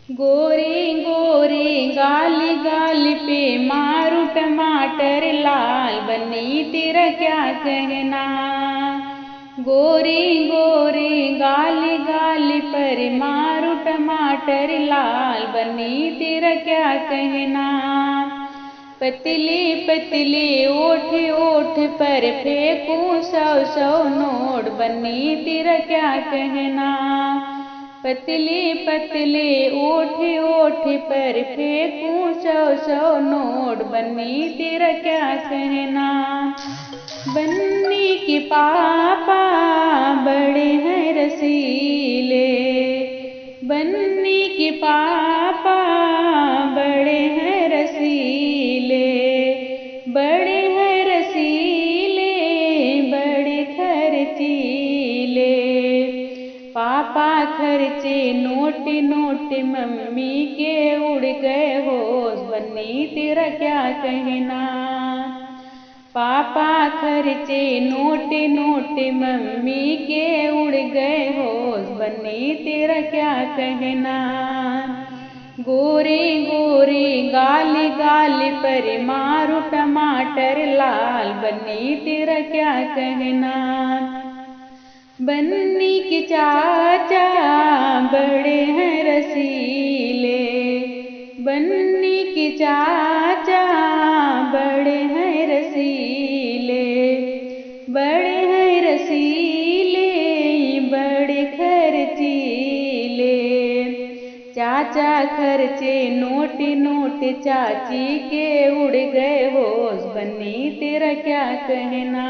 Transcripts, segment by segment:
गोरी गोरी गाली गाली पे मारू टमाटर लाल, बन्नी तेरा क्या कहना। गोरी गोरी गाली गाली पर मारू टमाटर लाल, बन्नी तेरा क्या कहना। पतली पतली ओठ ओठ पर फेंकूं सौ सौ नोट, बन्नी तेरा क्या कहना। पतली पतली ओठ ओठ पर फेंकूं सौ सौ नोट, बन्नी तेरा क्या कहना। बन्नी के पापा बड़े हैं रसीले, बन्नी के पापा बड़े हैं रसीले, बड़े हैं रसीले, बड़े खर्चीले। पापा खर्चे नोट नोट मम्मी के उड़ गए होश, बन्नी तेरा क्या कहना। पापा खर्चे नोट नोट मम्मी के उड़ गए होश, बन्नी तेरा क्या कहना। गोरी गोरी गाली गाली पर मारू टमाटर लाल, बन्नी तेरा क्या कहना। बन्नी के चाचा बड़े हैं रसीले, बन्नी के चाचा बड़े हैं रसीले, बड़े हैं रसीले, बड़े खर्चीले। चाचा खर्चे नोट नोट चाची के उड़ गए होश, बन्नी तेरा क्या कहना।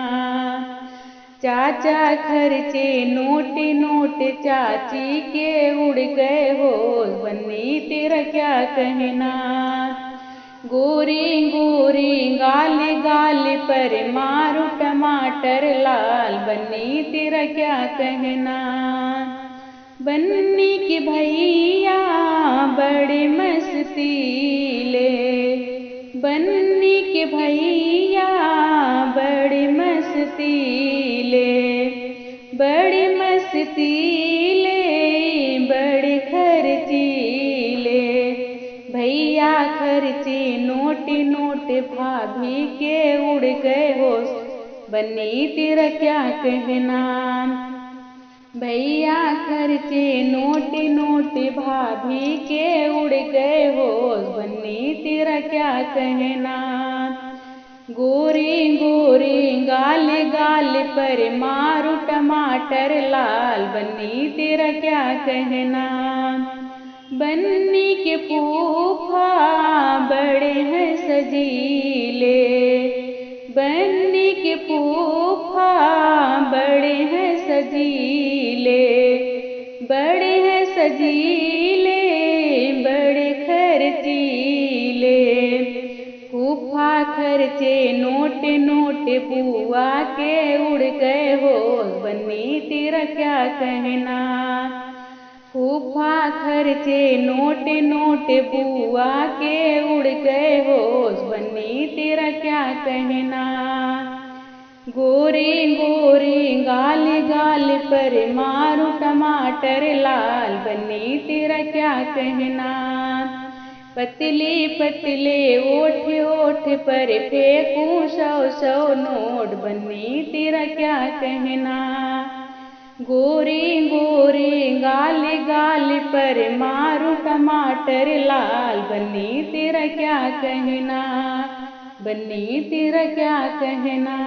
चाचा खर्चे नोट नोट चाची के उड़ गए होश, बन्नी तेरा क्या कहना। गोरी गोरी गाली गाली पर मारू टमाटर लाल, बन्नी तेरा क्या कहना। बन्नी के भैया बड़े मस्तीले, बन्नी के भैया बड़े मस्तीले, बड़े मस्तीले, बड़े खर्चीले। भैया खर्चे नोट नोट भाभी के उड़ गए होश, बन्नी तेरा क्या कहना। भैया खर्चे नोट नोट भाभी के उड़ गए होश, बन्नी तेरा क्या कहना। गोरी गोरी गाली गाली पर मारू टमाटर लाल, बन्नी तेरा क्या कहना। बन्नी के फूफा बड़े हैं सजीले, बन्नी के फूफा बड़े हैं सजीले, बड़े हैं सजीले, बड़े खर्चीले। फूफा खर्चे नोट नोट बुआ के उड़ गए होश, बन्नी तेरा क्या कहना। फूफा खर्चे नोट नोट बुआ के उड़ गए होश, बन्नी तेरा क्या कहना। गोरी गोरी गाली गाली पर मारू टमाटर लाल, बन्नी तेरा क्या कहना। पतली पतले ओठ ओठ पर फेंकूं सौ सौ नोट, बन्नी तेरा क्या कहना। गोरी गोरी गाली गाली पर मारू टमाटर लाल, बन्नी तेरा क्या कहना, बन्नी तेरा क्या कहना।